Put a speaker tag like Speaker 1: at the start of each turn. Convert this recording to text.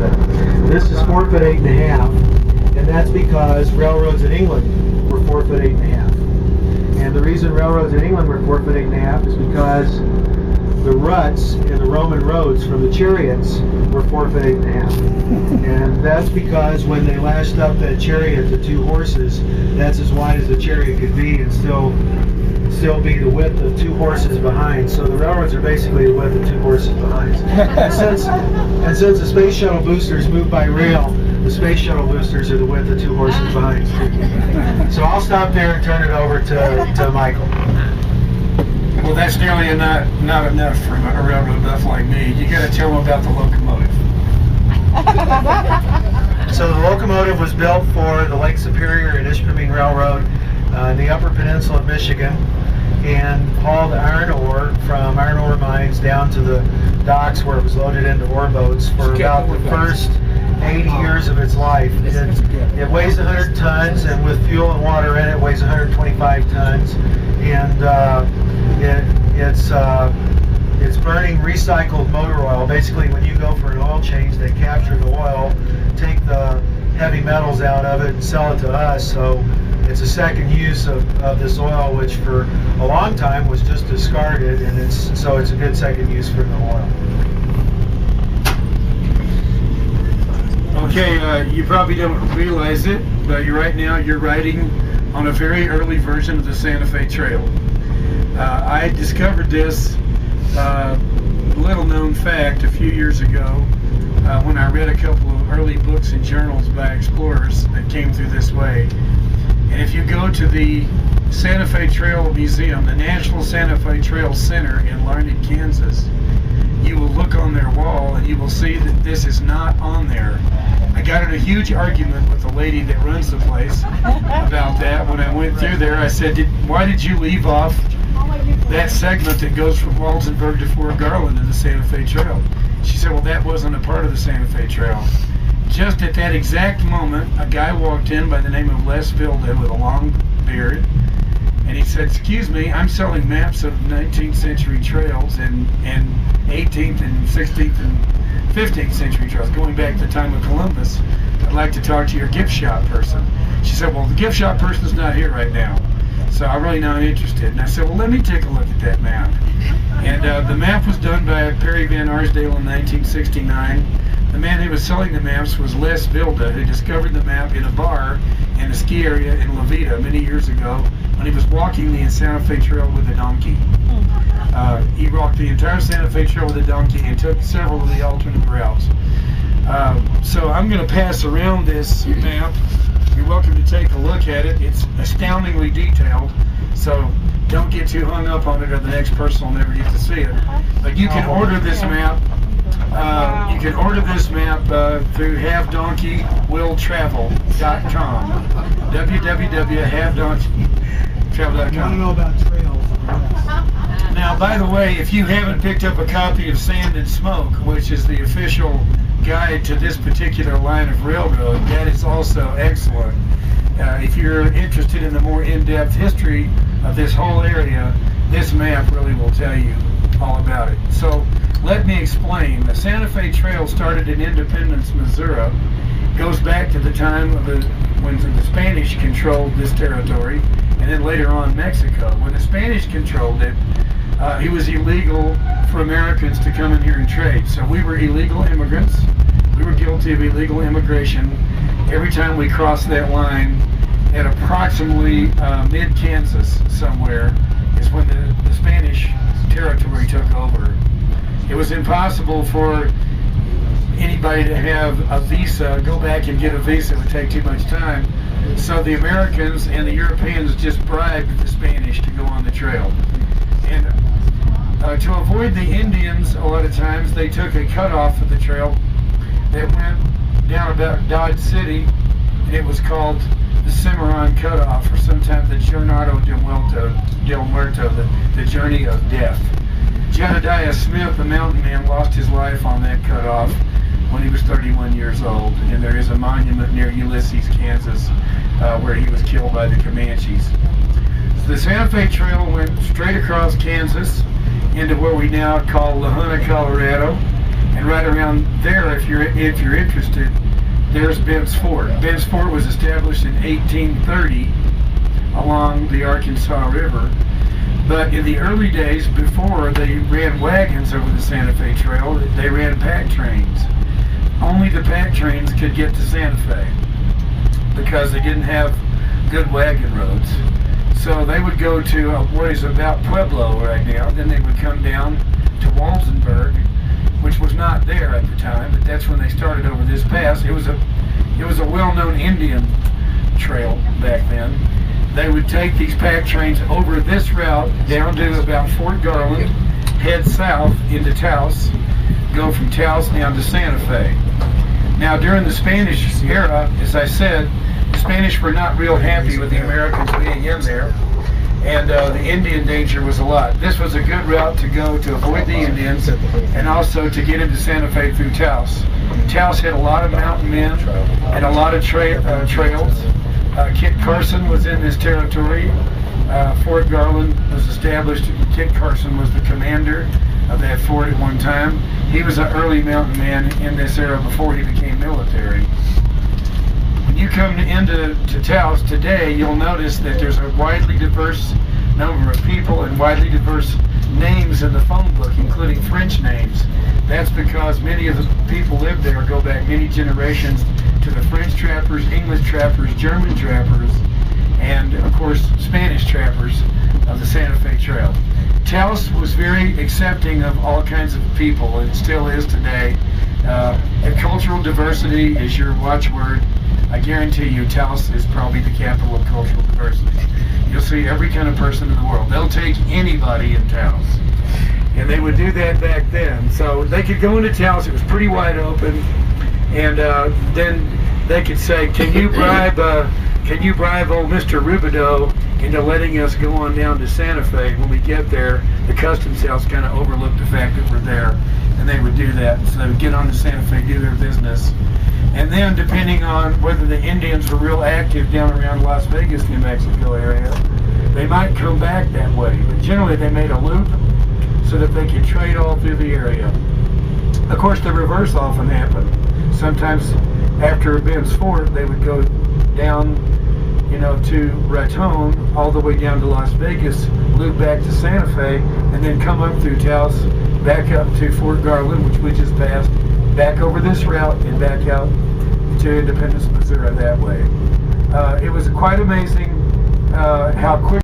Speaker 1: bit. This is 4 foot 8.5, and that's because railroads in England were 4 foot 8.5. And the reason railroads in England were 4 foot 8.5 is because the ruts in the Roman roads from the chariots were 4 foot 8.5. And that's because when they lashed up that chariot to 2 horses, that's as wide as the chariot could be and still be the width of 2 horses behind. So the railroads are basically the width of 2 horses behind. And since the space shuttle boosters move by rail, the space shuttle boosters are the width of 2 horses behind. So I'll stop there and turn it over to Michael.
Speaker 2: Well, that's nearly not enough for a railroad buff like me. You got to tell them about the locomotive.
Speaker 1: So the locomotive was built for the Lake Superior and Ishpeming Railroad in the Upper Peninsula of Michigan, and hauled iron ore from iron ore mines down to the docks where it was loaded into ore boats for about the first 80 years of its life. It weighs 100 tons, and with fuel and water in it, weighs 125 tons. And it's burning recycled motor oil. Basically, when you go for an oil change, they capture the oil, take the heavy metals out of it, and sell it to us. So it's a second use of this oil, which for a long time was just discarded, and it's a good second use for the oil.
Speaker 2: Okay, you probably don't realize it, but right now you're riding on a very early version of the Santa Fe Trail. I discovered this little known fact a few years ago when I read a couple of early books and journals by explorers that came through this way. And if you go to the Santa Fe Trail Museum, the National Santa Fe Trail Center in Larned, Kansas, you will look on their wall and you will see that this is not on there. I got in a huge argument with the lady that runs the place about that. When I went through there, I said, why did you leave off that segment that goes from Waldenburg to Fort Garland in the Santa Fe Trail? She said, well, that wasn't a part of the Santa Fe Trail. Just at that exact moment, a guy walked in by the name of Les Vilda with a long beard, and he said, excuse me, I'm selling maps of 19th century trails and 18th and 16th and 15th century trails, going back to the time of Columbus. I'd like to talk to your gift shop person. She said, well, the gift shop person's not here right now, so I'm really not interested. And I said, well, let me take a look at that map. And the map was done by Perry Van Arsdale in 1969. The man who was selling the maps was Les Vilda, who discovered the map in a bar in a ski area in La Veta many years ago when he was walking the Santa Fe Trail with a donkey. He walked the entire Santa Fe Trail with a donkey and took several of the alternate routes. So I'm going to pass around this map. You're welcome to take a look at it. It's astoundingly detailed, so don't get too hung up on it or the next person will never get to see it. But you can order this map. You can order this map through HaveDonkeyWillTravel.com. www.havedonkeytravel.com.
Speaker 1: I want to know about trails.
Speaker 2: Now, by the way, if you haven't picked up a copy of Sand and Smoke, which is the official guide to this particular line of railroad, that is also excellent. If you're interested in the more in-depth history of this whole area, this map really will tell you all about it. So let me explain. The Santa Fe Trail started in Independence, Missouri. Goes back to the time of when the Spanish controlled this territory, and then later on Mexico. When the Spanish controlled it, it was illegal for Americans to come in here and trade. So we were illegal immigrants. We were guilty of illegal immigration every time we crossed that line at approximately mid-Kansas somewhere is when the Spanish territory took over. It was impossible for anybody to have a visa, go back and get a visa. It would take too much time. So the Americans and the Europeans just bribed the Spanish to go on the trail. And to avoid the Indians, a lot of times they took a cutoff of the trail that went down about Dodge City, and it was called the Cimarron Cutoff, or sometimes the Jornado del Muerto, the Journey of Death. Jedediah Smith, the mountain man, lost his life on that cutoff when he was 31 years old, and there is a monument near Ulysses, Kansas, where he was killed by the Comanches. So the Santa Fe Trail went straight across Kansas into what we now call La Junta, Colorado, And right around there, if you're interested, there's Bent's Fort. Bent's Fort was established in 1830 along the Arkansas River. But in the early days, before they ran wagons over the Santa Fe Trail, they ran pack trains. Only the pack trains could get to Santa Fe because they didn't have good wagon roads. So they would go to what is about Pueblo right now. Then they would come down to Walsenburg, which was not there at the time, but that's when they started over this pass. It was a well-known Indian trail back then. They would take these pack trains over this route down to about Fort Garland, head south into Taos, go from Taos down to Santa Fe. Now during the Spanish era, as I said, the Spanish were not real happy with the Americans being in there, and the Indian danger was a lot. This was a good route to go to avoid the Indians and also to get into Santa Fe through Taos. Taos had a lot of mountain men and a lot of trails. Kit Carson was in this territory. Fort Garland was established. Kit Carson was the commander of that fort at one time. He was an early mountain man in this era before he became military. When you come into Taos today, you'll notice that there's a widely diverse number of people and widely diverse names in the phone book, including French names. That's because many of the people live there go back many generations to the French trappers, English trappers, German trappers, and of course Spanish trappers of the Santa Fe Trail. Taos was very accepting of all kinds of people, and still is today. And cultural diversity is your watchword. I guarantee you Taos is probably the capital of cultural diversity. You'll see every kind of person in the world. They'll take anybody in Taos. And they would do that back then. So they could go into Taos, it was pretty wide open, and then they could say, can you bribe old Mr. Rubidoux into letting us go on down to Santa Fe? When we get there, the customs house kind of overlooked the fact that we're there, and they would do that. So they would get on to Santa Fe, do their business. And then depending on whether the Indians were real active down around Las Vegas, New Mexico area, they might come back that way. But generally they made a loop so that they could trade all through the area. Of course, the reverse often happened. Sometimes after Bent's Fort, they would go down, to Raton, all the way down to Las Vegas, loop back to Santa Fe, and then come up through Taos, back up to Fort Garland, which we just passed, back over this route, and back out to Independence, Missouri that way. It was quite amazing how quick